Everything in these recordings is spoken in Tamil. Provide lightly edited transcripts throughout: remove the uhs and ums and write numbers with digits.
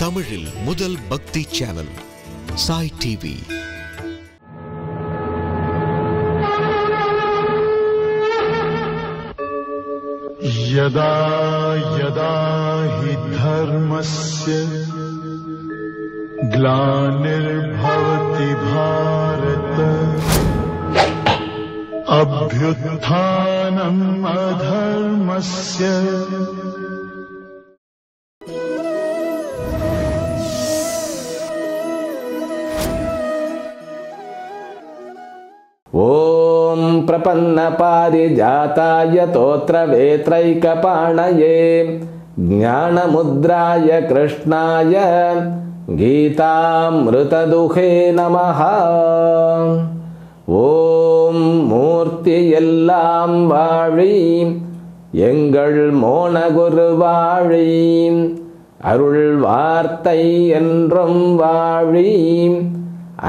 தமிழில் முதல் பக்தி சேனல் சாய் டிவி. यदा यदा हि धर्मस्य ग्लानिर्भवति भारत अभ्युत्थानम् अधर्मस्य ओम प्रपन्नपारिजाताय तोत्रवेत्रैकपाणये ज्ञानमुद्राय कृष्णाय गीतामृतदुहे नमः. ஓம் மூர்த்தி எல்லாம் வாழி எங்கள் மோனகுருவாழி அருள் வார்த்தை என்றும் வாழி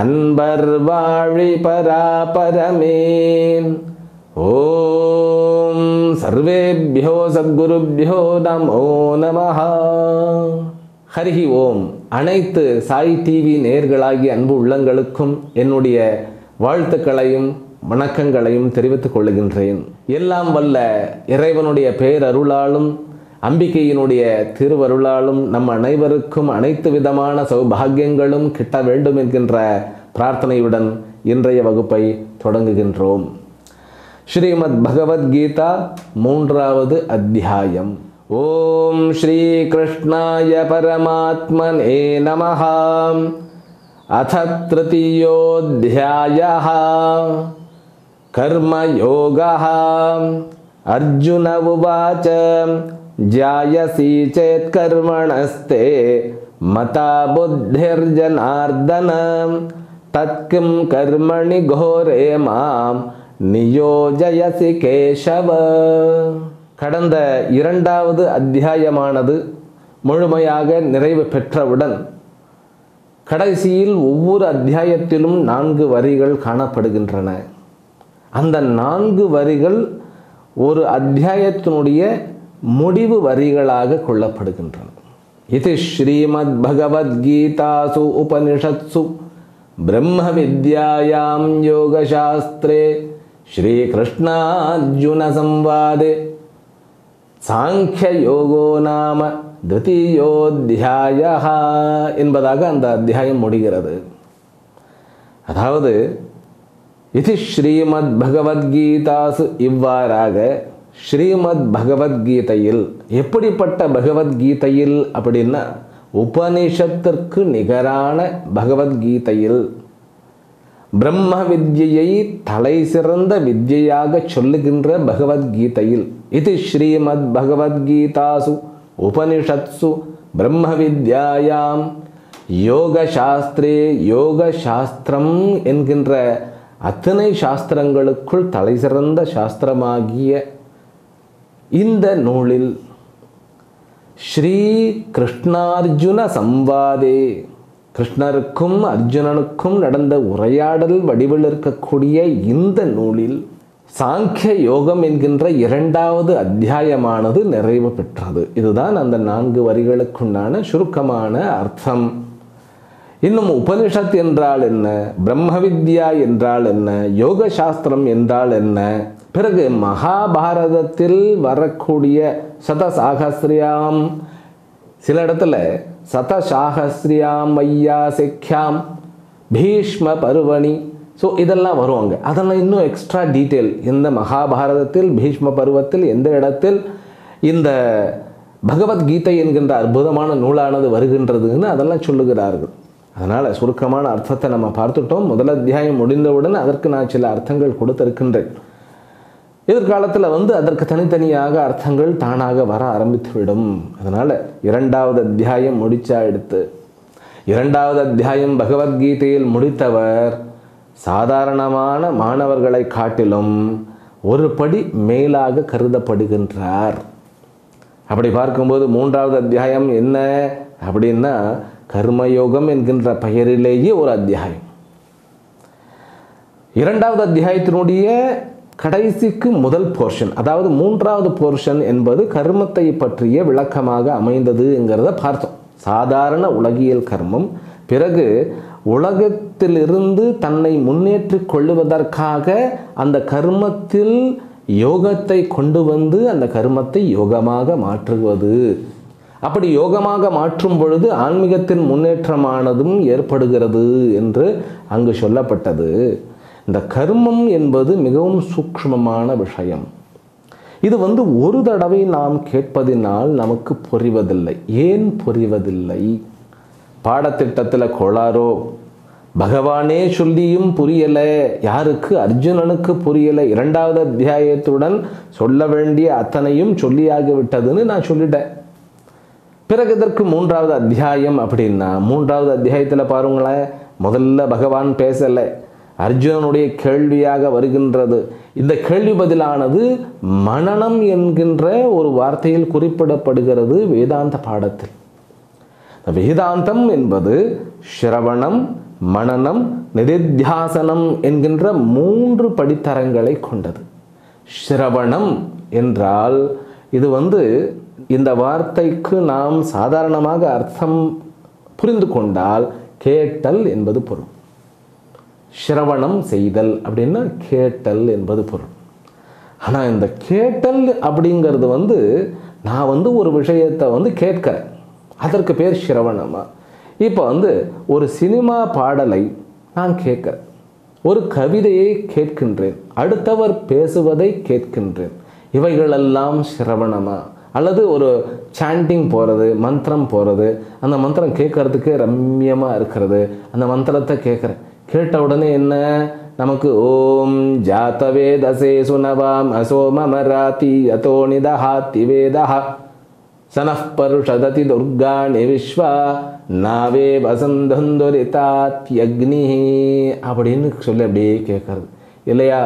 அன்பர் வாழி பராபரமே. ஓம் சர்வேभ्यो சத்குருभ्यो நமோ நமஹ. ஹரி ஓம். அனைத்து சாய் டிவி நேயர்களாகிய அன்பு உள்ளங்களுக்கும் என்னுடைய வாழ்த்துக்களையும் வணக்கங்களையும் தெரிவித்துக் கொள்கின்றேன். எல்லாம் வல்ல இறைவனுடைய பேரருளாலும் அம்பிகையினுடைய திருவருளாலும் நம் அனைவருக்கும் அனைத்து விதமான சௌபாகியங்களும் கிட்ட வேண்டும் என்கின்ற பிரார்த்தனையுடன் இன்றைய வகுப்பை தொடங்குகின்றோம். ஸ்ரீமத் பகவத்கீதா 3வது அத்தியாயம். ஓம் ஸ்ரீ கிருஷ்ணாய பரமாத்மனே நமஹ. அத த்ருதியோத்யாயः கர்மயோகः. அர்ஜுன உவாச ஜாயசி சேத் கர்மணஸ்தே மதா புத்திர்ஜனார்தன தத்கிம் கர்மணி கோரே மாம் நியோஜயசி கேசவ. கடந்த 2வது அத்தியாயமானது முழுமையாக நிறைவு பெற்றவுடன் கடைசியில் ஒவ்வொரு அத்தியாயத்திலும் 4 வரிகள் காணப்படுகின்றன. அந்த 4 வரிகள் ஒரு அத்தியாயத்தினுடைய முடிவு வரிகளாக கொள்ளப்படுகின்றன. இது ஸ்ரீமத் பகவத்கீதாசு உபனிஷத்சு பிரம்ம வித்யாயாம் யோகசாஸ்திரே ஸ்ரீ கிருஷ்ணார்ஜுன சம்வாதே சாங்கிய யோகோ நாம த்விதீயோத்யாயः என்பதாக அந்த அத்தியாயம் முடிகிறது. அதாவது இது ஸ்ரீமத் பகவத்கீதாசு இவ்வாறாக ஸ்ரீமத் பகவத்கீதையில், எப்படிப்பட்ட பகவத்கீதையில் அப்படின்னா உபனிஷத்திற்கு நிகரான பகவத்கீதையில் பிரம்ம வித்யை தலை சிறந்த வித்யாக சொல்லுகின்ற பகவத்கீதையில் இது ஸ்ரீமத் பகவத்கீதாசு உபனிஷத்சு பிரம்ம வித்யாயாம் யோக சாஸ்திரே, யோக சாஸ்திரம் என்கின்ற அத்தனை சாஸ்திரங்களுக்குள் தலை சிறந்த சாஸ்திரமாகிய இந்த நூலில் ஸ்ரீ கிருஷ்ணார்ஜுன சம்வாதே, கிருஷ்ணருக்கும் அர்ஜுனனுக்கும் நடந்த உரையாடல் வடிவில் இருக்கக்கூடிய இந்த நூலில் சாங்கிய யோகம் என்கின்ற 2வது அத்தியாயமானது நிறைவு பெற்றது. இதுதான் அந்த 4 வரிகளுக்குண்டான சுருக்கமான அர்த்தம். இன்னும் உபனிஷத் என்றால் என்ன, பிரம்ம வித்யா என்றால் என்ன, யோக சாஸ்திரம் என்றால் என்ன, பிறகு மகாபாரதத்தில் வரக்கூடிய சதசாகஸ்ரியாம், சில இடத்துல சதசாகஸ்ரியாம் ஐயா சிக்யாம் பீஷ்ம பருவணி, ஸோ இதெல்லாம் வருவாங்க. அதெல்லாம் இன்னும் எக்ஸ்ட்ரா டீட்டெயில் இந்த மகாபாரதத்தில் பீஷ்ம பருவத்தில் எந்த இடத்தில் இந்த பகவத்கீதை என்கின்ற அற்புதமான நூலானது வருகின்றதுன்னு அதெல்லாம் சொல்லுகிறார்கள். அதனால் சுருக்கமான அர்த்தத்தை நம்ம பார்த்துட்டோம். முதல் அத்தியாயம் முடிந்தவுடன் அதற்கு நான் சில அர்த்தங்கள் கொடுத்திருக்கின்றேன். எதிர்காலத்தில் அதற்கு தனித்தனியாக அர்த்தங்கள் தானாக வர ஆரம்பித்துவிடும். அதனால் 2வது அத்தியாயம் முடிச்சா எடுத்து 2வது அத்தியாயம் பகவத்கீதையில் முடித்தவர் சாதாரணமான மாணவர்களை காட்டிலும் ஒரு படி மேலாக கருதப்படுகின்றார். அப்படி பார்க்கும்போது 3வது அத்தியாயம் என்ன அப்படின்னா கர்மயோகம் என்கின்ற பெயரிலேயே ஒரு அத்தியாயம். 2வது அத்தியாயத்தினுடைய கடைசிக்கு முதல் போர்ஷன், அதாவது 3வது போர்ஷன் என்பது கர்மத்தை பற்றிய விளக்கமாக அமைந்ததுங்கிறத பார்த்தோம். சாதாரண உலகியல் கர்மம். பிறகு உலகத்திலிருந்து தன்னை முன்னேற்றிக் கொள்ளுவதற்காக அந்த கர்மத்தில் யோகத்தை கொண்டு வந்து அந்த கர்மத்தை யோகமாக மாற்றுவது. அப்படி யோகமாக மாற்றும் பொழுது ஆன்மீகத்தின் முன்னேற்றமானதும் ஏற்படுகிறது என்று அங்கு சொல்லப்பட்டது. இந்த கர்மம் என்பது மிகவும் சூக்ஷ்மமான விஷயம். இது ஒரு தடவை நாம் கேட்பதினால் நமக்கு புரிவதில்லை. ஏன் புரிவதில்லை? பாடத்திட்டத்தில் கோளாரோ, பகவானே சொல்லியும் புரியலை. யாருக்கு? அர்ஜுனனுக்கு புரியலை. 2வது அத்தியாயத்துடன் சொல்ல வேண்டிய அத்தனையும் சொல்லியாகிவிட்டதுன்னு நான் சொல்லிட்டேன். பிறகு இதற்கு 3வது அத்தியாயம் அப்படின்னா 3வது அத்தியாயத்தில் பாருங்களேன், முதல்ல பகவான் பேசலை, அர்ஜுனனுடைய கேள்வியாக வருகின்றது. இந்த கேள்வி பதிலானது மனனம் என்கின்ற ஒரு வார்த்தையில் குறிப்பிடப்படுகிறது வேதாந்த பாடத்தில். வேதாந்தம் என்பது ஸ்ரவணம், மனனம், நிதித்தியாசனம் என்கின்ற 3 படித்தரங்களை கொண்டது. ஸ்ரவணம் என்றால் இது இந்த வார்த்தைக்கு நாம் சாதாரணமாக அர்த்தம் புரிந்து கொண்டால் கேட்டல் என்பது பொருள். ஸ்ரவணம் செய்தல் அப்படின்னா கேட்டல் என்பது பொருள். ஆனால் இந்த கேட்டல் அப்படிங்கிறது நான் ஒரு விஷயத்தை கேட்கிறேன், அதற்கு பேர் ஸ்ரவணமா. இப்போ ஒரு சினிமா பாடலை நான் கேட்கிறேன், ஒரு கவிதையை கேட்கின்றேன், அடுத்தவர் பேசுவதை கேட்கின்றேன். இவைகளெல்லாம் ஸ்ரவணமா? அல்லது ஒரு சாண்டிங் போகிறது, மந்திரம் போகிறது, அந்த மந்திரம் கேட்கறதுக்கு ரம்யமாக இருக்கிறது, அந்த மந்திரத்தை கேட்குறேன். கேட்ட உடனே என்ன நமக்கு? ஓம் ஜாத்தவேதசே சுனவாம் அசோமராதி அதோ நிதஹாதி வேதஹ சனஃப் பருஷததி துர்காணி விஸ்வா நாவே வசந்தந்துரிதாத்யக்னி அப்படின்னு சொல்லி அப்படியே கேட்கறது இல்லையா?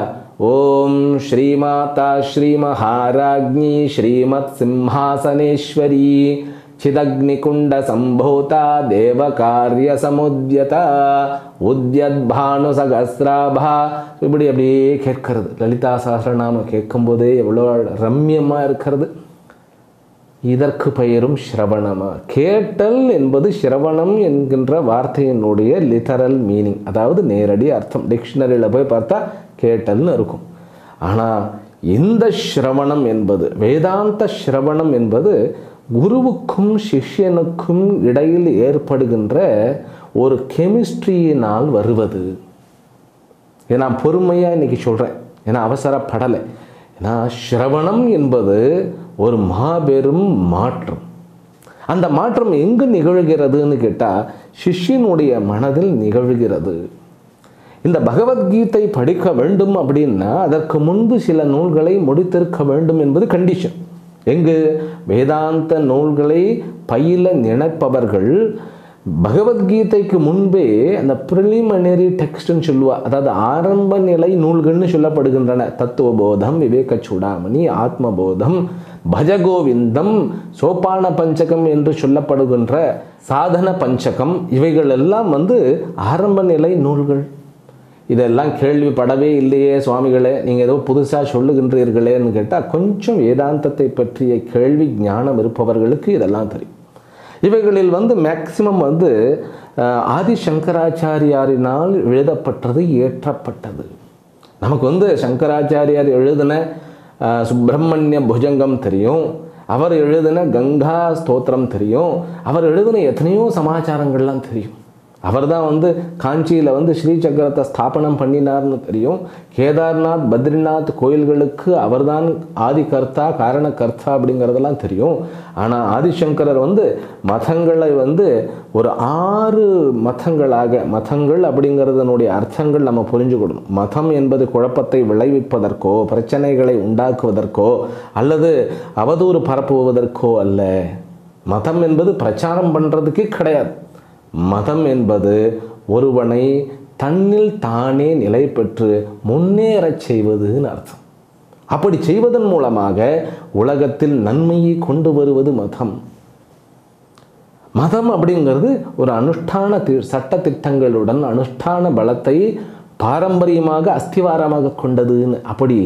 ஓம் ஸ்ரீமாதா ஸ்ரீ மகாராஜ்ஞி ஸ்ரீமத் சிம்ஹாசனேஸ்வரி சிதக்னிகுண்ட சம்போதா தேவகாரிய சமுத்யதா உத்யத்பானு சகஸ்ராபா இப்படி அப்படியே கேட்கறது. லலிதா சஹஸ்ரநாமம் கேட்கும்போதே எவ்வளோ ரம்யமாக இருக்கிறது. இதற்கு பெயரும் ஸ்ரவணமா. கேட்டல் என்பது ஸ்ரவணம் என்கின்ற வார்த்தையினுடைய லிட்டரல் மீனிங், அதாவது நேரடி அர்த்தம். டிக்ஷனரியில் போய் பார்த்தா கேட்டல்னு இருக்கும். ஆனால் இந்த ஸ்ரவணம் என்பது, வேதாந்த ஸ்ரவணம் என்பது குருவுக்கும் சிஷ்யனுக்கும் இடையில் ஏற்படுகின்ற ஒரு கெமிஸ்ட்ரியினால் வருவது. இதை நான் பொறுமையாக இன்னைக்கு சொல்கிறேன், ஏன்னா அவசரப்படலை. ஏன்னா ஸ்ரவணம் என்பது ஒரு மாபெரும் மாற்றம். அந்த மாற்றம் எங்கு நிகழ்கிறதுன்னு கேட்டால் சிஷ்யனுடைய மனதில் நிகழ்கிறது. இந்த பகவத்கீதை படிக்க வேண்டும் அப்படின்னா அதற்கு முன்பு சில நூல்களை முடித்திருக்க வேண்டும் என்பது கண்டிஷன். எங்கு? வேதாந்த நூல்களை பயில நினைப்பவர்கள் பகவத்கீதைக்கு முன்பே அந்த ப்ரிலிமினரி டெக்ஸ்ட்னு சொல்லுவா, அதாவது ஆரம்ப நிலை நூல்கள்னு சொல்லப்படுகின்றன. தத்துவபோதம், விவேக சூடாமணி, ஆத்மபோதம், பஜகோவிந்தம், சோபான பஞ்சகம் என்று சொல்லப்படுகின்ற சாதன பஞ்சகம், இவைகள் எல்லாம் ஆரம்ப நிலை நூல்கள். இதெல்லாம் கேள்விப்படவே இல்லையே சுவாமிகளே, நீங்கள் ஏதோ புதுசாக சொல்லுகின்றீர்களேன்னு கேட்டால் கொஞ்சம் வேதாந்தத்தை பற்றிய கேள்வி ஞானம் இருப்பவர்களுக்கு இதெல்லாம் தெரியும். இவைகளில் மேக்சிமம் ஆதி சங்கராச்சாரியாரினால் எழுதப்பட்டது, ஏற்றப்பட்டது. நமக்கு சங்கராச்சாரியார் எழுதின சுப்பிரமணிய புஜங்கம் தெரியும், அவர் எழுதின கங்கா ஸ்தோத்திரம் தெரியும், அவர் எழுதின எத்தனையோ சமாச்சாரங்கள்லாம் தெரியும். அவர் தான் காஞ்சியில் ஸ்ரீ சக்கரத்தை ஸ்தாபனம் பண்ணினார்னு தெரியும். கேதார்நாத், பத்ரிநாத் கோயில்களுக்கு அவர்தான் ஆதிகர்த்தா, காரணகர்த்தா அப்படிங்கிறதெல்லாம் தெரியும். ஆனால் ஆதிசங்கரர் மதங்களை ஒரு 6 மதங்களாக, மதங்கள் அப்படிங்கிறதனுடைய அர்த்தங்கள் நம்ம புரிஞ்சுக்கணும். மதம் என்பது குழப்பத்தை விளைவிப்பதற்கோ, பிரச்சனைகளை உண்டாக்குவதற்கோ, அல்லது அவதூறு பரப்புவதற்கோ அல்ல. மதம் என்பது பிரச்சாரம் பண்ணுறதுக்கே கிடையாது. மதம் என்பது ஒருவனை தன்னில் தானே நிலை பெற்று முன்னேறச் செய்வதுன்னு அர்த்தம். அப்படி செய்வதன் மூலமாக உலகத்தில் நன்மையை கொண்டு வருவது மதம். மதம் அப்படிங்கிறது ஒரு அனுஷ்டான சட்ட திட்டங்களுடன் அனுஷ்டான பலத்தை பாரம்பரியமாக அஸ்திவாரமாக கொண்டதுன்னு. அப்படி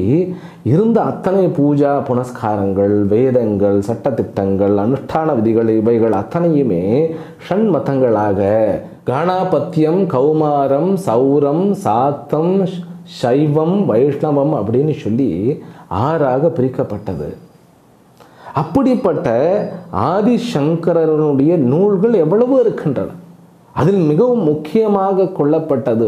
இருந்த அத்தனை பூஜா புனஸ்காரங்கள், வேதங்கள், சட்டத்திட்டங்கள், அனுஷ்டான விதிகள் இவைகள் அத்தனையுமே ஷண்மதங்களாக காணாபத்தியம், கௌமாரம், சௌரம், சாத்தம், சைவம், வைஷ்ணவம் அப்படின்னு சொல்லி 6ஆக பிரிக்கப்பட்டது. அப்படிப்பட்ட ஆதிசங்கரனுடைய நூல்கள் எவ்வளவு இருக்கின்றன. அதில் மிகவும் முக்கியமாக கொள்ளப்பட்டது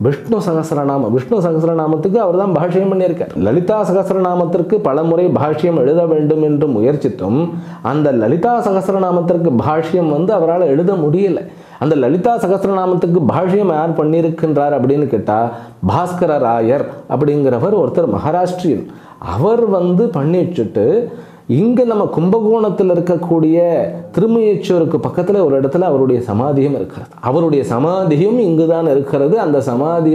விஷ்ணு சகஸ்ரநாமம். விஷ்ணு சகஸ்ரநாமத்துக்கு அவர் தான் பாஷ்யம் பண்ணியிருக்கார். லலிதா சகஸ்ரநாமத்திற்கு பலமுறை பாஷ்யம் எழுத வேண்டும் என்று முயற்சித்தும் அந்த லலிதா சகஸ்ரநாமத்திற்கு பாஷ்யம் அவரால் எழுத முடியலை. அந்த லலிதா சகஸ்ரநாமத்துக்கு பாஷ்யம் யார் பண்ணியிருக்கின்றார் அப்படின்னு கேட்டால் பாஸ்கர ராயர் அப்படிங்கிறவர் ஒருத்தர் மகாராஷ்டிரியன். அவர் பண்ணி வச்சுட்டு இங்கே நம்ம கும்பகோணத்தில் இருக்கக்கூடிய திருமயச்சூருக்கு பக்கத்தில் ஒரு இடத்துல அவருடைய சமாதியும் இருக்கிறது. அவருடைய சமாதியும் இங்கு தான் இருக்கிறது. அந்த சமாதி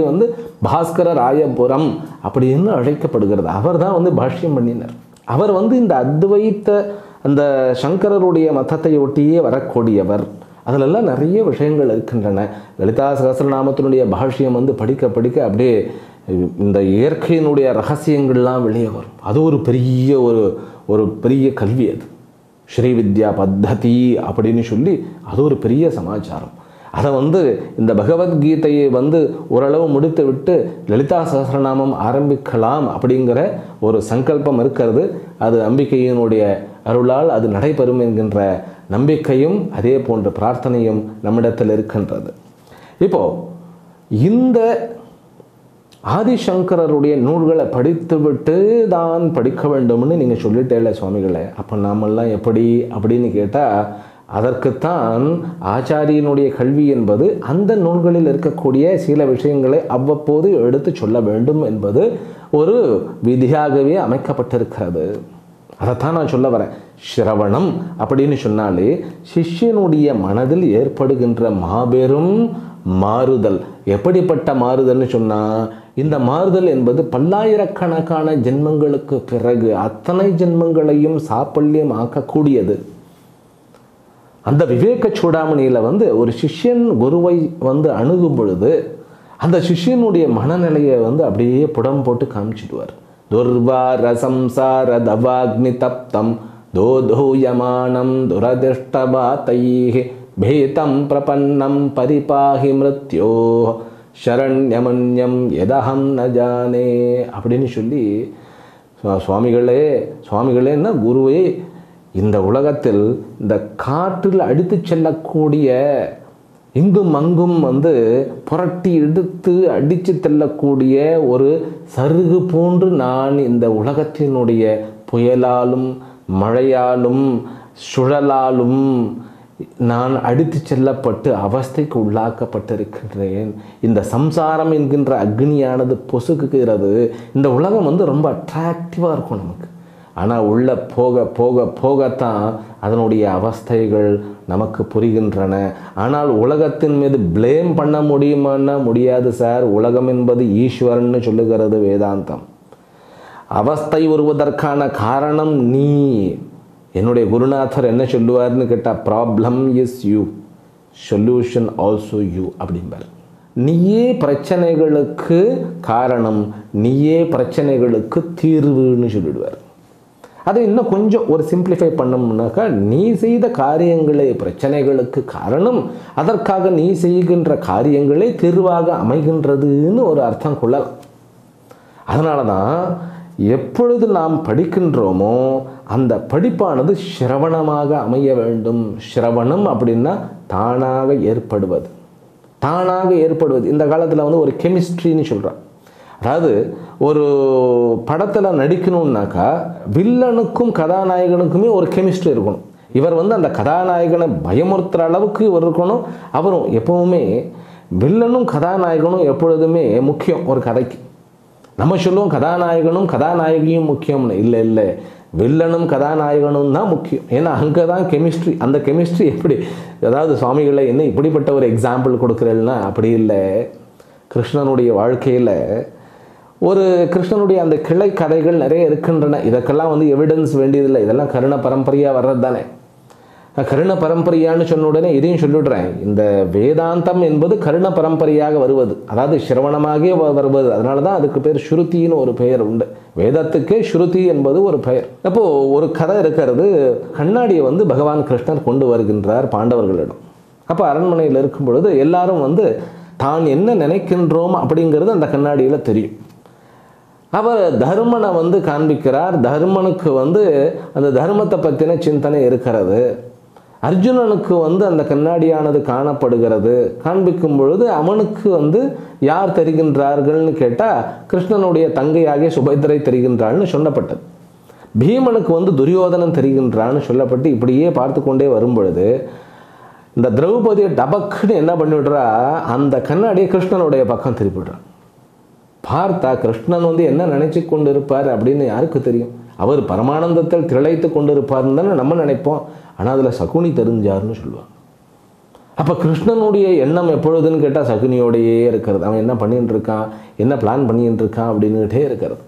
பாஸ்கர ராயபுரம் அப்படின்னு அழைக்கப்படுகிறது. அவர் தான் பாஷ்யம் பண்ணினார். அவர் இந்த அத்வைத்த அந்த சங்கரருடைய மதத்தை ஒட்டியே வரக்கூடியவர். அதிலெல்லாம் நிறைய விஷயங்கள் இருக்கின்றன. லலிதா சகஸ்ரநாமத்தினுடைய பாஷ்யம் படிக்க படிக்க அப்படியே இந்த இயற்கையினுடைய ரகசியங்கள்லாம் வெளியே வரும். அது ஒரு பெரிய ஒரு பெரிய கல்வி. அது ஸ்ரீவித்யா பத்ததி அப்படின்னு சொல்லி அது ஒரு பெரிய சமாச்சாரம். அதை இந்த பகவத்கீதையை ஓரளவு முடித்து விட்டு லலிதா சகஸ்ரநாமம் ஆரம்பிக்கலாம் அப்படிங்கிற ஒரு சங்கல்பம் இருக்கிறது. அது அம்பிகையினுடைய அருளால் அது நடைபெறும் என்கின்ற நம்பிக்கையும் அதே போன்ற பிரார்த்தனையும் நம்மிடத்தில் இருக்கின்றது. இப்போ இந்த ஆதிசங்கரருடைய நூல்களை படித்துவிட்டு தான் படிக்க வேண்டும்னு நீங்கள் சொல்லிட்டேல சுவாமிகளை, அப்போ நாமெல்லாம் எப்படி அப்படின்னு கேட்டால் அதற்குத்தான் ஆச்சாரியனுடைய கல்வி என்பது அந்த நூல்களில் இருக்கக்கூடிய சில விஷயங்களை அவ்வப்போது எடுத்து சொல்ல வேண்டும் என்பது ஒரு விதியாகவே அமைக்கப்பட்டிருக்கிறது. அதைத்தான் நான் சொல்ல வரேன். சிரவணம் அப்படின்னு சொன்னாலே சிஷ்யனுடைய மனதில் ஏற்படுகின்ற மாபெரும் மாறுதல். எப்படிப்பட்ட மாறுதல்னு சொன்னால், இந்த மாறுதல் என்பது பல்லாயிரக்கணக்கான ஜென்மங்களுக்கு பிறகு அத்தனை ஜென்மங்களையும் சாப்பல்யம் ஆக்கக்கூடியது. அந்த விவேக சூடாமணியில் ஒரு சிஷ்யன் குருவை அணுகும் பொழுது அந்த சிஷ்யனுடைய மனநிலையை அப்படியே புடம் போட்டு காமிச்சிடுவார். துர்வார சம்சார தவாக்னி தப்தம் தோதூயமானம் துரதிஷ்டபாதைஹி பேதம் பிரபன்னம் பரிபாஹி மிருத்யோ சரண்யமன்யம் எதஹம் ந ஜானே அப்படின்னு சொல்லி சுவாமிகளேன்னா குருவே, இந்த உலகத்தில் இந்த காற்றில் அடித்து செல்லக்கூடிய இங்கும் அங்கும் புரட்டி எடுத்து அடித்து செல்லக்கூடிய ஒரு சருகு போன்று நான் இந்த உலகத்தினுடைய புயலாலும் மழையாலும் சுழலாலும் நான் அடித்து செல்லப்பட்டு அவஸ்தைக்கு உள்ளாக்கப்பட்டிருக்கின்றேன். இந்த சம்சாரம் என்கின்ற அக்னியானது பொசுக்குகிறது. இந்த உலகம் ரொம்ப அட்ராக்டிவாக இருக்கும் நமக்கு. ஆனால் உள்ளே போக போக போகத்தான் அதனுடைய அவஸ்தைகள் நமக்கு புரிகின்றன. ஆனால் உலகத்தின் மீது ப்ளேம் பண்ண முடியுமான்னா முடியாது சார். உலகம் என்பது ஈஸ்வரன்னு சொல்லுகிறது வேதாந்தம். அவஸ்தை வருவதற்கான காரணம் நீ. என்னுடைய குருநாதர் என்ன சொல்லுவார்னு கேட்டால், problem is you, solution also you அப்படிம்பார். நீயே பிரச்சனைகளுக்கு காரணம், நீயே பிரச்சனைகளுக்கு தீர்வுன்னு சொல்லிடுவார். அதை இன்னும் கொஞ்சம் ஒரு சிம்பிளிஃபை பண்ணோம்னாக்கா, நீ செய்த காரியங்களே பிரச்சனைகளுக்கு காரணம், அதற்காக நீ செய்கின்ற காரியங்களே தீர்வாக அமைகின்றதுன்னு ஒரு அர்த்தம் கொள்ளலாம். அதனால தான் எப்பொழுது நாம் படிக்கின்றோமோ அந்த படிப்பானது சிரவணமாக அமைய வேண்டும். சிரவணம் அப்படின்னா தானாக ஏற்படுவது. இந்த காலத்தில் ஒரு கெமிஸ்ட்ரின்னு சொல்கிறான். அதாவது ஒரு படத்தில் நடிக்கணும்னாக்கா வில்லனுக்கும் கதாநாயகனுக்குமே ஒரு கெமிஸ்ட்ரி இருக்கணும். இவர் அந்த கதாநாயகனை பயமுறுத்துகிற அளவுக்கு இவர் இருக்கணும். அவரும் எப்பவுமே வில்லனும் கதாநாயகனும் எப்பொழுதுமே முக்கியம் ஒரு கதைக்கு. நம்ம சொல்லுவோம் கதாநாயகனும் கதாநாயகியும் முக்கியம்னு. இல்லை, வில்லனும் கதாநாயகனும் தான் முக்கியம். ஏன்னா அங்கே தான் கெமிஸ்ட்ரி. அந்த கெமிஸ்ட்ரி எப்படி, அதாவது சுவாமிகளை என்ன இப்படிப்பட்ட ஒரு எக்ஸாம்பிள் கொடுக்குறேன்னா அப்படி இல்லை. கிருஷ்ணனுடைய வாழ்க்கையில் கிருஷ்ணனுடைய அந்த கிளை கதைகள் நிறைய இருக்கின்றன. இதற்கெல்லாம் எவிடன்ஸ் வேண்டியதில்லை. இதெல்லாம் கருண பரம்பரையாக வர்றது தானே. கருண பரம்பரையான்னு சொன்ன உடனே இதையும் சொல்லிவிடுறேன். இந்த வேதாந்தம் என்பது கருண பரம்பரையாக வருவது, அதாவது சிரவணமாகவே வருவது. அதனால தான் அதுக்கு பேர் ஸ்ருதின்னு ஒரு பெயர் உண்டு. வேதத்துக்கே ஸ்ருதி என்பது ஒரு பெயர். அப்போது ஒரு கதை இருக்கிறது. கண்ணாடியை வந்து பகவான் கிருஷ்ணர் கொண்டு வருகின்றார் பாண்டவர்களிடம். அப்போ அரண்மனையில் இருக்கும் பொழுது எல்லாரும் வந்து தான் என்ன நினைக்கின்றோம் அப்படிங்கிறது அந்த கண்ணாடியில் தெரியும். அவர் தர்மனை வந்து காண்பிக்கிறார். தர்மனுக்கு வந்து அந்த தர்மத்தை பற்றின சிந்தனை இருக்கிறது. அர்ஜுனனுக்கு வந்து அந்த கண்ணாடியானது காணப்படுகிறது. காண்பிக்கும் பொழுது அவனுக்கு வந்து யார் தெரிகின்றார்கள்னு கேட்டால் கிருஷ்ணனுடைய தங்கையாகிய சுபத்திரை தெரிகின்றாள்னு சொல்லப்பட்டது. பீமனுக்கு வந்து துரியோதனன் தெரிகின்றான்னு சொல்லப்பட்டு இப்படியே பார்த்து கொண்டே வரும் பொழுது இந்த திரௌபதியை டபக்குன்னு என்ன பண்ணிவிடுறா, அந்த கண்ணாடியை கிருஷ்ணனுடைய பக்கம் திருப்பிடுறான். பார்த்தா கிருஷ்ணன் வந்து என்ன நினைச்சு கொண்டு இருப்பார் அப்படின்னு யாருக்கு தெரியும்? அவர் பரமானந்தத்தில் திளைத்து கொண்டு இருப்பார்னு தானே நம்ம நினைப்போம். ஆனால் அதில் சகுனி தெரிஞ்சார்னு சொல்லுவாங்க. அப்போ கிருஷ்ணனுடைய எண்ணம் எப்பொழுதுன்னு கேட்டால் சகுனியோடையே இருக்கிறது. அவன் என்ன பண்ணிட்டு இருக்கான், என்ன பிளான் பண்ணிட்டு இருக்கான் அப்படின்னுட்டே இருக்கிறது.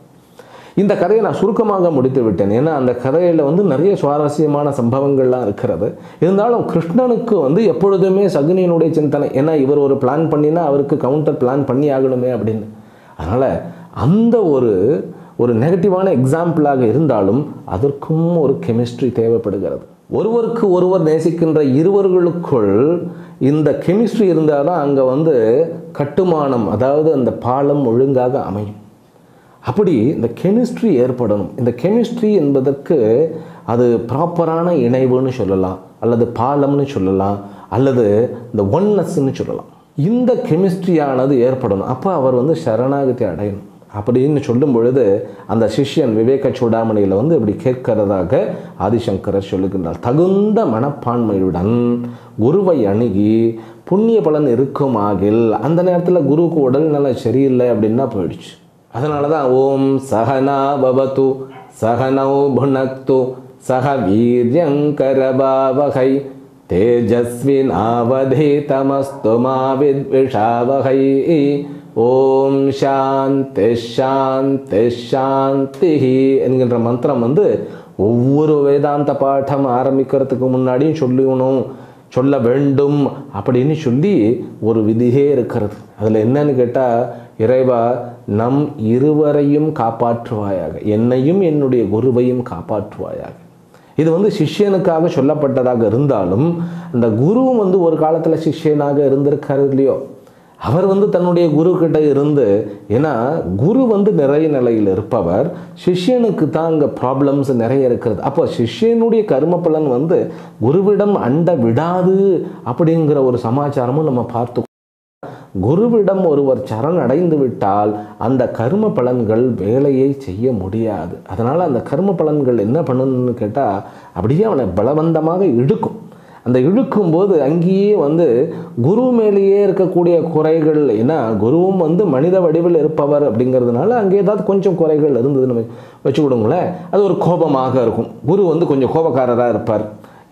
இந்த கதையை நான் சுருக்கமாக முடித்து விட்டேன். ஏன்னா அந்த கதையில் வந்து நிறைய சுவாரஸ்யமான சம்பவங்கள்லாம் இருக்கிறது. இருந்தாலும் கிருஷ்ணனுக்கு வந்து எப்பொழுதுமே சகுனியினுடைய சிந்தனை, ஏன்னா இவர் ஒரு பிளான் பண்ணினா அவருக்கு கவுண்டர் பிளான் பண்ணி ஆகணுமே அப்படின்னு. அதனால் அந்த ஒரு நெகட்டிவான எக்ஸாம்பிளாக இருந்தாலும் அதற்கும் ஒரு கெமிஸ்ட்ரி தேவைப்படுகிறது. ஒருவருக்கு ஒருவர் நேசிக்கின்ற இருவர்களுக்குள் இந்த கெமிஸ்ட்ரி இருந்தால் தான் அங்கே வந்து கட்டுமானம், அதாவது அந்த பாலம் ஒழுங்காக அமையும். அப்படி இந்த கெமிஸ்ட்ரி ஏற்படணும். இந்த கெமிஸ்ட்ரி என்பதற்கு அது ப்ராப்பரான இணைவுன்னு சொல்லலாம், அல்லது பாலம்னு சொல்லலாம், அல்லது இந்த ஒன்னஸ்ன்னு சொல்லலாம். இந்த கெமிஸ்ட்ரியானது ஏற்படணும். அப்போ அவர் வந்து சரணாகதி அடையணும் அப்படின்னு சொல்லும் பொழுது அந்த சிஷ்யன் விவேக சூடாமணியில் வந்து இப்படி கேட்கிறதாக ஆதிசங்கரர் சொல்லுகின்றார். தகுந்த மனப்பான்மையுடன் குருவை அணுகி புண்ணிய பலன் இருக்குமாகில் அந்த நேரத்தில் குருவுக்கு உடல் நலம் சரியில்லை அப்படின்னா போயிடுச்சு. அதனால தான் ஓம் சகனா பவது சகனௌ புனக்து சக வீர்யங்கரபாவகை தேஜஸ்வினாவதீதமஸ்து மா வித்விஷாவகை ஓம் சாந்தி சாந்தி சாந்தி என்கின்ற மந்திரம் வந்து ஒவ்வொரு வேதாந்த பாடம் ஆரம்பிக்கிறதுக்கு முன்னாடியும் சொல்ல வேண்டும் அப்படின்னு சொல்லி ஒரு விதியே இருக்கிறது. அதில் என்னன்னு கேட்டால், இறைவா நம் இருவரையும் காப்பாற்றுவாயாக, என்னையும் என்னுடைய குருவையும் காப்பாற்றுவாயாக. இது வந்து சிஷ்யனுக்காக சொல்லப்பட்டதாக இருந்தாலும் அந்த குருவும் வந்து ஒரு காலத்தில் சிஷ்யனாக இருந்திருக்காரு இல்லையோ. அவர் வந்து தன்னுடைய குரு கிட்ட இருந்து, ஏன்னா குரு வந்து நிறைய நிலையில் இருப்பவர், சிஷ்யனுக்கு தான் அங்கே ப்ராப்ளம்ஸ் நிறைய இருக்கிறது. அப்போ சிஷ்யனுடைய கர்ம பலன் வந்து குருவிடம் அண்ட விடாது அப்படிங்கிற ஒரு சமாச்சாரமும் நம்ம பார்த்து. குருவிடம் ஒருவர் சரண் அடைந்து விட்டால் அந்த கர்ம பலன்கள் வேலையை செய்ய முடியாது. அதனால் அந்த கர்ம பலன்கள் என்ன பண்ணணும்னு கேட்டால் அப்படியே அவனை பலவந்தமாக இழுக்கும். அந்த இழுக்கும்போது அங்கேயே வந்து குரு மேலேயே இருக்கக்கூடிய குறைகள், ஏன்னா குருவும் வந்து மனித வடிவில் இருப்பவர் அப்படிங்கிறதுனால அங்கே ஏதாவது கொஞ்சம் குறைகள் இருந்ததுன்னு வச்சு கொடுங்களேன். அது ஒரு கோபமாக இருக்கும். குரு வந்து கொஞ்சம் கோபக்காரராக இருப்பார்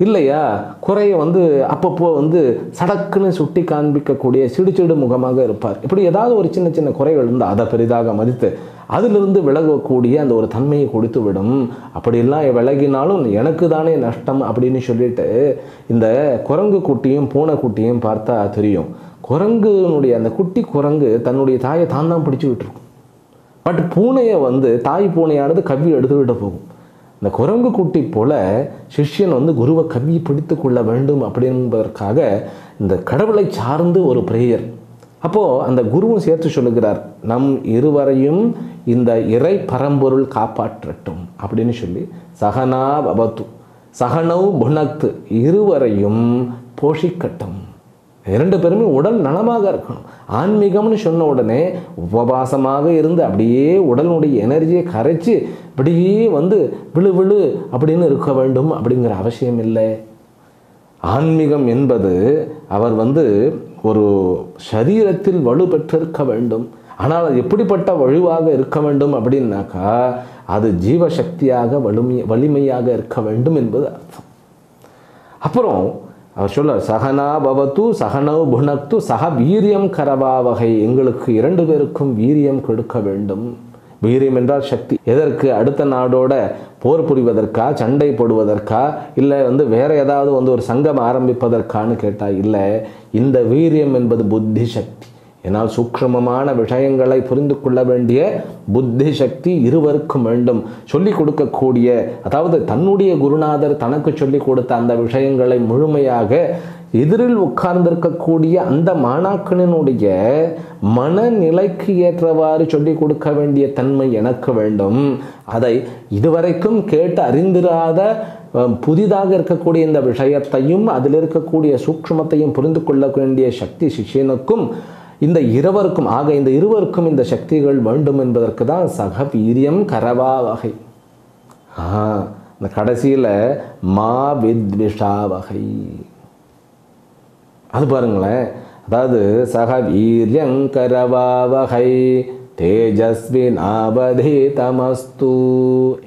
இல்லையா. குறையை வந்து அப்பப்போ வந்து சடக்குன்னு சுட்டி காண்பிக்கக்கூடிய சிடுசிடு முகமாக இருப்பார். இப்படி ஏதாவது ஒரு சின்ன சின்ன குறைகள் இருந்தால் அதை பெரிதாக மதித்து அதிலிருந்து விலகக்கூடிய அந்த ஒரு தன்மையை கொடுத்து விடும். அப்படிலாம் விலகினாலும் எனக்கு தானே நஷ்டம் அப்படின்னு சொல்லிட்டு இந்த குரங்கு குட்டியும் பூனை குட்டியும் பார்த்தா தெரியும். குரங்குனுடைய அந்த குட்டி குரங்கு தன்னுடைய தாயை தான் பிடிச்சி விட்டுருக்கும். பட் பூனையை வந்து தாய் பூனையானது கவ்வி எடுத்துக்கிட்டு போகும். இந்த குரங்கு குட்டி போல சிஷ்யன் வந்து குருவை கவ்வி பிடித்து கொள்ள வேண்டும் அப்படின்பதற்காக இந்த கடவுளை சார்ந்து ஒரு பிரேயர். அப்போது அந்த குருவும் சேர்த்து சொல்லுகிறார், நம் இருவரையும் இந்த இறை பரம்பொருள் காப்பாற்றட்டும் அப்படின்னு சொல்லி சகனா பவது சகனௌ புனக்து இருவரையும் போஷிக்கட்டும். இரண்டு பேருமே உடல் நலமாக இருக்கணும். ஆன்மீகம்னு சொன்ன உடனே உபவாசமாக இருந்து அப்படியே உடலுடைய எனர்ஜியை கரைச்சி அப்படியே வந்து விழு விழு அப்படின்னு இருக்க வேண்டும் அப்படிங்கிற அவசியம் இல்லை. ஆன்மீகம் என்பது அவர் வந்து ஒரு சரீரத்தில் வலு பெற்றிருக்க வேண்டும். ஆனால் அது எப்படிப்பட்ட வலுவாக இருக்க வேண்டும் அப்படின்னாக்கா அது ஜீவசக்தியாக வலிமையாக இருக்க வேண்டும் என்பது அர்த்தம். அப்புறம் அவர் சொல்ல சகனா பவது சகனௌ புனக்து சக வீரியம் கரபாவகை எங்களுக்கு இரண்டு பேருக்கும் வீரியம் கொடுக்க வேண்டும். வீரியம் என்றால் சக்தி. எதற்கு? அடுத்த நாடோட போர் புரிவதற்கா, சண்டை போடுவதற்கா, இல்லை வேற ஏதாவது ஒரு சங்கம் ஆரம்பிப்பதற்கான்னு கேட்டால் இல்லை. இந்த வீரியம் என்பது புத்தி சக்தி. ஏன்னால் சூக்ஷ்மமான விஷயங்களை புரிந்து கொள்ள வேண்டிய புத்தி சக்தி இருவருக்கும் வேண்டும். சொல்லிக் கொடுக்கக்கூடிய, அதாவது தன்னுடைய குருநாதர் தனக்கு சொல்லிக் கொடுத்த அந்த விஷயங்களை முழுமையாக எதிரில் உட்கார்ந்திருக்கக்கூடிய அந்த மாணாக்கனுடைய மனநிலைக்கு ஏற்றவாறு சொல்லிக் கொடுக்க வேண்டிய தன்மை எனக்கு வேண்டும். அதை இதுவரைக்கும் கேட்டு அறிந்திராத புதிதாக இருக்கக்கூடிய இந்த விஷயத்தையும் அதில் இருக்கக்கூடிய சூக்ஷ்மத்தையும் புரிந்து கொள்ள வேண்டிய சக்தி சிஷ்யனுக்கும் இந்த இருவருக்கும், ஆக இந்த இருவருக்கும் இந்த சக்திகள் வேண்டும் என்பதற்கு தான் சக வீரியம் கரவா வகை. இந்த கடைசியில் மா வித்விஷா வகை அது பாருங்களேன். அதாவது சக வீரியங்கரவா வகை தேஜஸ்வி நாவதேதமஸ்து.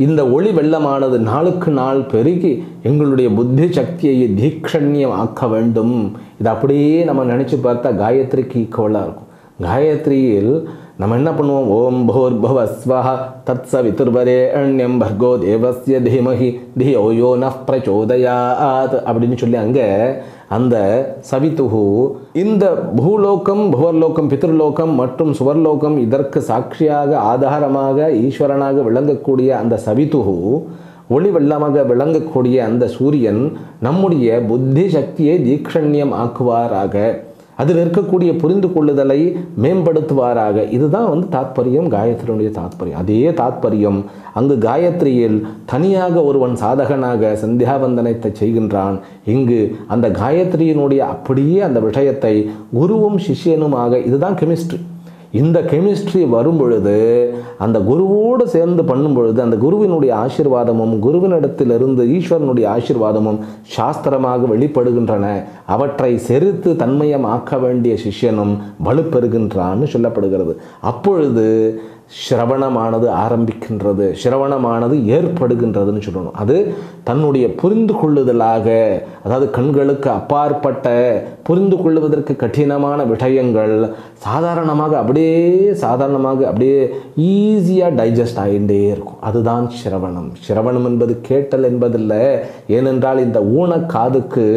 இந்த ஒளி வெள்ளமானது நாளுக்கு நாள் பெருகி எங்களுடைய புத்தி சக்தியை தீக்ஷண்யம் ஆக்க வேண்டும். இது அப்படியே நம்ம நினச்சி பார்த்தா காயத்ரிக்கு ஈக்குவலாக இருக்கும். காயத்ரியில் நம்ம என்ன பண்ணுவோம்? ஓம் பூர்புவ ஸ்வஹ தத் சவிதுர்வரேண்யம் பர்கோ தேவஸ்ய தீமஹி தியோ யோ நஃ பிரச்சோதயாத் அப்படின்னு சொல்லி அங்கே அந்த சவிதுஹு, இந்த பூலோகம், புவர்லோகம், பித்ருலோகம் மற்றும் சுவர்லோகம் இதற்கு சாட்சியாக ஆதாரமாக ஈஸ்வரனாக விளங்கக்கூடிய அந்த சவிதுஹு, ஒளி வெள்ளமாக விளங்கக்கூடிய அந்த சூரியன் நம்முடைய புத்தி சக்தியை தீக்ஷண்யம் ஆக்குவாராக, அதில் இருக்கக்கூடிய புரிந்து கொள்ளுதலை மேம்படுத்துவாராக. இதுதான் தாத்பரியம், காயத்ரியுடைய தாத்பரியம். அதே தாத்பரியம் அங்கு காயத்ரியில் தனியாக ஒருவன் சாதகனாக சந்தியாவந்தனத்தை செய்கின்றான். இங்கு அந்த காயத்ரியினுடைய அப்படியே அந்த விஷயத்தை குருவும் சிஷ்யனுமாக, இதுதான் கெமிஸ்ட்ரி. இந்த கெமிஸ்ட்ரி வரும் பொழுது, அந்த குருவோடு சேர்ந்து பண்ணும் பொழுது, அந்த குருவினுடைய ஆசீர்வாதமும் குருவினிடத்திலிருந்து ஈஸ்வரனுடைய ஆசீர்வாதமும் சாஸ்திரமாக வெளிப்படுகின்றன. அவற்றை செரித்து தன்மயமாக்க வேண்டிய சிஷ்யனும் வலுப்பெறுகின்றான்னு சொல்லப்படுகிறது. அப்பொழுது சிரவணமானது ஆரம்பிக்கின்றது, சிரவணமானது ஏற்படுகின்றதுன்னு சொல்லணும். அது தன்னுடைய புரிந்து கொள்ளுதலாக, அதாவது கண்களுக்கு அப்பாற்பட்ட புரிந்து கொள்வதற்கு கடினமான விஷயங்கள் சாதாரணமாக அப்படியே ஈஸியாக டைஜஸ்ட் ஆகிட்டே இருக்கும். அதுதான் சிரவணம். சிரவணம் என்பது கேட்டல் என்பதில்லை. ஏனென்றால் இந்த ஊனக்காதுக்கு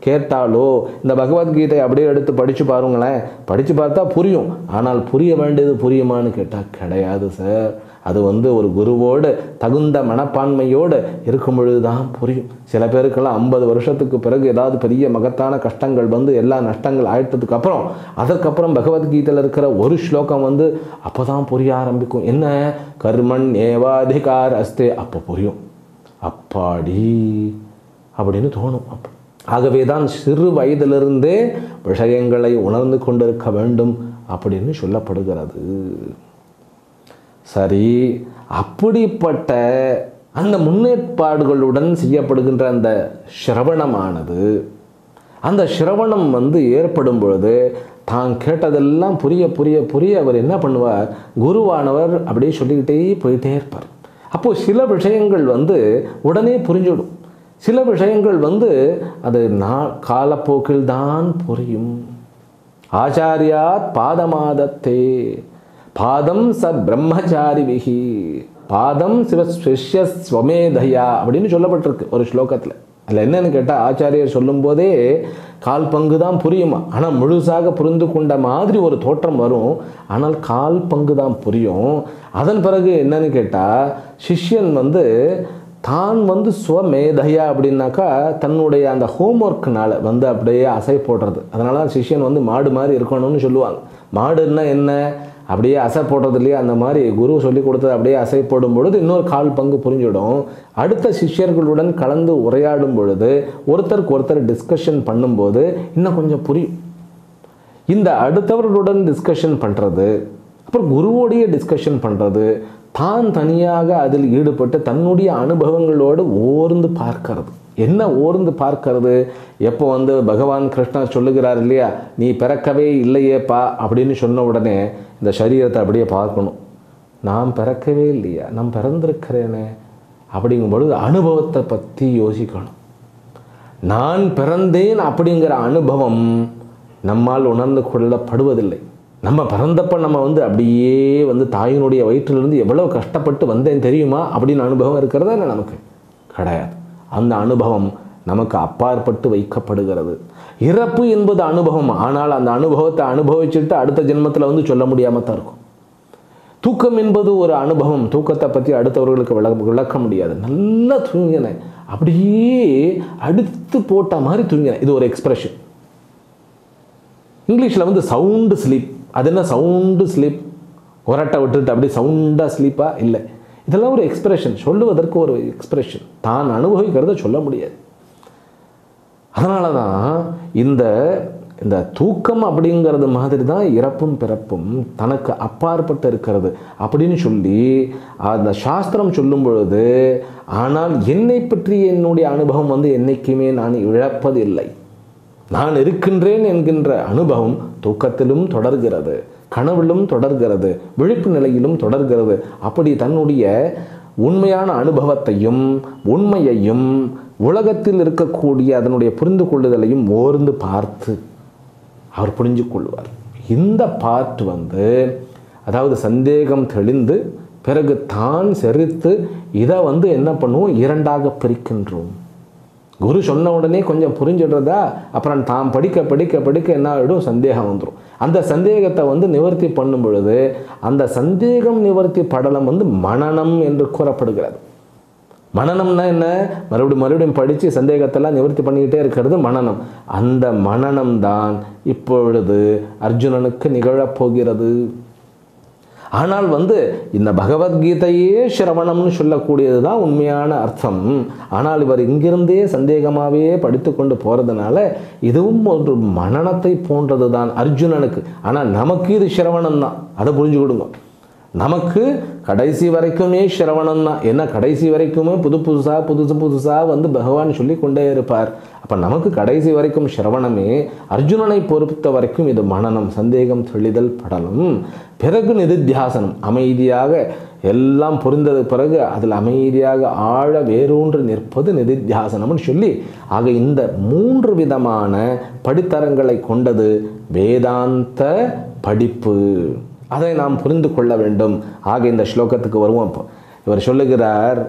கேட்டாலோ, இந்த பகவத்கீதை அப்படியே எடுத்து படித்து பாருங்களேன், படித்து பார்த்தா புரியும். ஆனால் புரிய வேண்டியது புரியுமான்னு கேட்டால் கிடையாது சார். அது ஒரு குருவோடு தகுந்த மனப்பான்மையோடு இருக்கும் பொழுது தான் புரியும். சில பேருக்கெல்லாம் 50 வருஷத்துக்கு பிறகு ஏதாவது பெரிய மகத்தான கஷ்டங்கள் எல்லா நஷ்டங்கள் ஆயிட்டதுக்கு அப்புறம், அதற்கப்புறம் பகவத்கீதையில் இருக்கிற ஒரு ஸ்லோகம் அப்போ தான் புரிய ஆரம்பிக்கும். என்ன? கர்மன் ஏவாதிகார அஸ்தே. அப்போ புரியும், அப்பாடி அப்படின்னு தோணும். ஆகவே தான் சிறு வயதிலிருந்தே விஷயங்களை உணர்ந்து கொண்டிருக்க வேண்டும் அப்படின்னு சொல்லப்படுகிறது. சரி, அப்படிப்பட்ட அந்த முன்னேற்பாடுகளுடன் செய்யப்படுகின்ற அந்த சிரவணமானது, அந்த சிரவணம் ஏற்படும் பொழுது தான் கேட்டதெல்லாம் புரிய புரிய புரிய அவர் என்ன பண்ணுவார்? குருவானவர் அப்படியே சொல்லிக்கிட்டே போயிட்டே இருப்பார். அப்போது சில விஷயங்கள் உடனே புரிஞ்சிடும். சில விஷயங்கள் அது காலப்போக்கில் தான் புரியும். ஆச்சாரியாத் பாதமாதத்தே பாதம் ச பிரம்மச்சாரி விஹி பாதம் சிவஸ்ய ஸ்வமேதயா அப்படின்னு சொல்லப்பட்டிருக்கு ஒரு ஸ்லோகத்தில். அதில் என்னன்னு கேட்டால், ஆச்சாரியர் சொல்லும் போதே கால் பங்கு தான் புரியுமா, ஆனால் முழுசாக புரிந்து கொண்ட மாதிரி ஒரு தோற்றம் வரும். ஆனால் கால் பங்கு தான் புரியும். அதன் பிறகு என்னன்னு கேட்டால், சிஷ்யன் தான் ஸ்வமேதையா அப்படின்னாக்கா தன்னுடைய அந்த ஹோம்ஒர்க்குனால அப்படியே அசை போடுறது. அதனால தான் சிஷ்யன் மாடு மாதிரி இருக்கணும்னு சொல்லுவாங்க. மாடுன்னா என்ன? அப்படியே அசை போடுறது இல்லையா? அந்த மாதிரி குரு சொல்லி கொடுத்தது அப்படியே அசை போடும் பொழுது இன்னொரு கால் பங்கு புரிஞ்சிடும். அடுத்த சிஷ்யர்களுடன் கலந்து உரையாடும் பொழுது, ஒருத்தருக்கு ஒருத்தர் டிஸ்கஷன் பண்ணும்போது இன்னும் கொஞ்சம் புரியும். இந்த அடுத்தவர்களுடன் டிஸ்கஷன் பண்ணுறது, அப்புறம் குருவோடைய டிஸ்கஷன் பண்ணுறது, தான் தனியாக அதில் ஈடுபட்டு தன்னுடைய அனுபவங்களோடு ஓர்ந்து பார்க்கறது. என்ன ஓர்ந்து பார்க்கறது? எப்போ பகவான் கிருஷ்ணர் சொல்லுகிறார் இல்லையா, நீ பிறக்கவே இல்லையேப்பா அப்படின்னு சொன்ன உடனே இந்த சரீரத்தை அப்படியே பார்க்கணும். நான் பிறக்கவே இல்லையா, நான் பிறந்திருக்கிறேனே அப்படிங்கும் பொழுது அனுபவத்தை பற்றி யோசிக்கணும். நான் பிறந்தேன் அப்படிங்கிற அனுபவம் நம்மால் உணர்ந்து கொள்ளப்படுவதில்லை. நம்ம பிறந்தப்ப நம்ம வந்து அப்படியே வந்து தாயினுடைய வயிற்றிலிருந்து எவ்வளோ கஷ்டப்பட்டு வந்தேன் தெரியுமா அப்படின்னு அனுபவம் இருக்கிறதா இல்லை? நமக்கு கிடையாது. அந்த அனுபவம் நமக்கு அப்பாற்பட்டு வைக்கப்படுகிறது. இறப்பு என்பது அனுபவம். ஆனால் அந்த அனுபவத்தை அனுபவிச்சுட்டு அடுத்த ஜென்மத்தில் வந்து சொல்ல முடியாமல் தான் இருக்கும். தூக்கம் என்பது ஒரு அனுபவம். தூக்கத்தை பற்றி அடுத்தவர்களுக்கு விளக்க முடியாது. நல்லா தூங்கினேன், அப்படியே அடுத்து போட்ட மாதிரி தூங்கினேன். இது ஒரு எக்ஸ்பிரஷன். இங்கிலீஷில் வந்து சவுண்டு ஸ்லீப். அது என்ன சவுண்டு ஸ்லீப்? உரட்டை விட்டுட்டு அப்படி சவுண்டாக ஸ்லீப்பா? இல்லை, இதெல்லாம் ஒரு எக்ஸ்பிரஷன், சொல்லுவதற்கு ஒரு எக்ஸ்பிரஷன். தான் அனுபவிக்கிறத சொல்ல முடியாது. அதனால தான் இந்த தூக்கம் அப்படிங்கிறது மாதிரி தான் இறப்பும் பிறப்பும் தனக்கு அப்பாற்பட்டு இருக்கிறது அப்படின்னு சொல்லி அந்த சாஸ்திரம் சொல்லும் பொழுது, ஆனால் என்னை பற்றி என்னுடைய அனுபவம் வந்து என்றைக்குமே நான் இழப்பதில்லை. நான் இருக்கின்றேன் என்கின்ற அனுபவம் தூக்கத்திலும் தொடர்கிறது, கனவிலும் தொடர்கிறது, விழிப்பு நிலையிலும் தொடர்கிறது. அப்படி தன்னுடைய உண்மையான அனுபவத்தையும் உண்மையையும் உலகத்தில் இருக்கக்கூடிய அதனுடைய புரிந்து கொள்ளுதலையும் ஓர்ந்து பார்த்து அவர் புரிஞ்சு கொள்வார். இந்த பார்ட் வந்து அதாவது சந்தேகம் தெளிந்து பிறகு தான் செறித்து இதை வந்து என்ன பண்ணுவோம், இரண்டாக பிரிக்கின்றோம். குரு சொன்ன உடனே கொஞ்சம் புரிஞ்சிடுறதா, அப்புறம் தான் படிக்க படிக்க படிக்க என்ன ஆகிடும், சந்தேகம் வந்துடும். அந்த சந்தேகத்தை வந்து நிவர்த்தி பண்ணும் பொழுது அந்த சந்தேகம் நிவர்த்தி படலம் வந்து மனனம் என்று கூறப்படுகிறது. மனனம்னா என்ன? மறுபடியும் படித்து சந்தேகத்தெல்லாம் நிவர்த்தி பண்ணிக்கிட்டே இருக்கிறது மனனம். அந்த மனனம் தான் இப்பொழுது அர்ஜுனனுக்கு நிகழப்போகிறது. ஆனால் வந்து இந்த பகவத்கீதையே சிரவணம்னு சொல்லக்கூடியது தான் உண்மையான அர்த்தம். ஆனால் இவர் இங்கிருந்தே சந்தேகமாகவே படித்து கொண்டு போகிறதுனால இதுவும் ஒரு மனனத்தை போன்றது தான் அர்ஜுனனுக்கு. ஆனால் நமக்கு இது சிரவணம் தான், அதை புரிஞ்சு கொடுங்க. நமக்கு கடைசி வரைக்குமே சிரவணம் தான். ஏன்னா கடைசி வரைக்குமே புதுசாக வந்து பகவான் சொல்லி கொண்டே இருப்பார். அப்போ நமக்கு கடைசி வரைக்கும் சிரவணமே. அர்ஜுனனை பொறுத்த வரைக்கும் இது மனனம், சந்தேகம் தெளிதல் படலம். பிறகு நிதித்தியாசனம், அமைதியாக எல்லாம் புரிந்தது பிறகு அதில் அமைதியாக ஆழ வேரூன்று நிற்பது நிதித்தியாசனம்னு சொல்லி, ஆக இந்த 3 விதமான படித்தரங்களை கொண்டது வேதாந்த படிப்பு. அதை நாம் புரிந்து கொள்ள வேண்டும். ஆக இந்த ஸ்லோகத்துக்கு வருவோம். இப்போ இவர் சொல்லுகிறார்,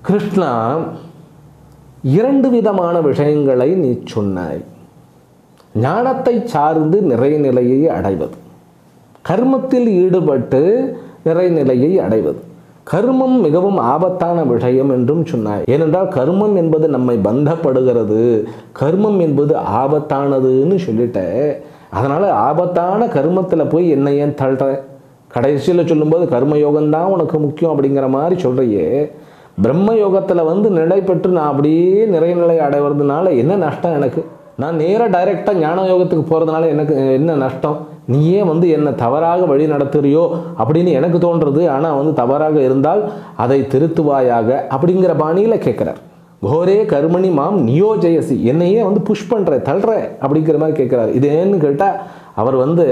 கிருஷ்ணா 2 விதமான விஷயங்களை நீ சொன்னாய். ஞானத்தை சார்ந்து நிறைநிலையை அடைவது, கர்மத்தில் ஈடுபட்டு நிறைநிலையை அடைவது. கர்மம் மிகவும் ஆபத்தான விஷயம் என்றும் சொன்னாய். ஏனென்றால் கர்மம் என்பது நம்மை பந்தப்படுகிறது, கர்மம் என்பது ஆபத்தானதுன்னு சொல்லிட்ட. அதனால் ஆபத்தான கர்மத்தில் போய் என்னை ஏன் தள்ளுற? கடைசியில் சொல்லும்போது கர்மயோகம்தான் உனக்கு முக்கியம் அப்படிங்கிற மாதிரி சொல்கிறையே. பிரம்ம யோகத்தில் வந்து நிலை பெற்று நான் அப்படியே நிறைநிலை அடைவதுனால என்ன நஷ்டம் எனக்கு? நான் நேராக டைரெக்டாக ஞான யோகத்துக்கு போகிறதுனால எனக்கு என்ன நஷ்டம்? நீயே வந்து என்னை தவறாக வழி நடத்துறியோ அப்படின்னு எனக்கு தோன்றுறது. ஆனால் வந்து தவறாக இருந்தால் அதை திருத்துவாயாக அப்படிங்கிற பாணியில் கேட்குறார். கோரே கர்மணி மாம் நியோஜயசி, என்னையே வந்து புஷ் பண்ணுற தள்ளுற அப்படிங்கிற மாதிரி கேட்குறாரு. இது ஏன்னு கேட்டால் அவர் வந்து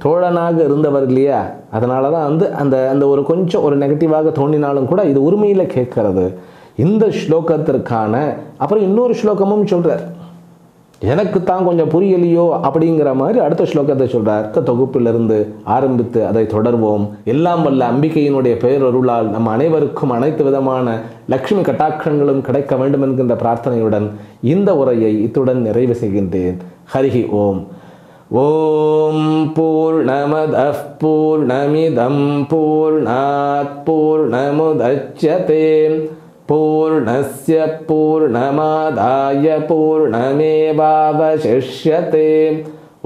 தோழனாக இருந்தவர் இல்லையா, அதனால தான் வந்து அந்த ஒரு கொஞ்சம் ஒரு நெகட்டிவாக தோன்றினாலும் கூட இது உரிமையில் கேட்கறது. இந்த ஸ்லோகத்திற்கான அப்புறம் இன்னொரு ஸ்லோகமும் சொல்கிறார். எனக்கு தான் கொஞ்சம் புரியலையோ அப்படிங்கிற மாதிரி அடுத்த ஸ்லோகத்தை சொல்கிறார். தொகுப்பிலிருந்து ஆரம்பித்து அதை தொடர்வோம். எல்லாம் வல்ல அம்பிகையினுடைய பேரருளால் நம் அனைவருக்கும் அனைத்து விதமான லக்ஷ்மி கட்டாட்சங்களும் கிடைக்க வேண்டும் என்கின்ற பிரார்த்தனையுடன் இந்த உரையை இத்துடன் நிறைவு செய்கின்றேன். ஹரிஹி ஓம். ஓம் பூர்ணமதః பூர்ணமிதம் பூர்ணாத் பூர்ணமுதச்யதே பூர்ணஸ்ய பூர்ணமாதாய பூர்ணமேவாவசிஷ்யதே.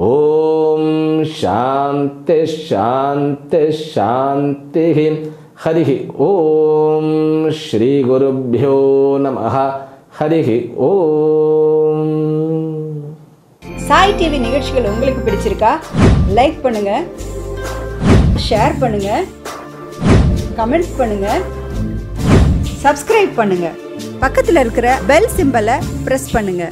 ஓம் சாந்தி சாந்தி சாந்தி. ஹரிஹி ஓம். ஸ்ரீ குருப்யோ நமஹ. ஹரிஹி ஓம். சாய் டிவி நிகழ்ச்சிகள் உங்களுக்கு பிடிச்சிருக்கா? லைக் பண்ணுங்க, ஷேர் பண்ணுங்க, கமெண்ட் பண்ணுங்க, சப்ஸ்கிரைப் பண்ணுங்க. பக்கத்துல இருக்கிற பெல் சிம்பலை பிரஸ் பண்ணுங்க.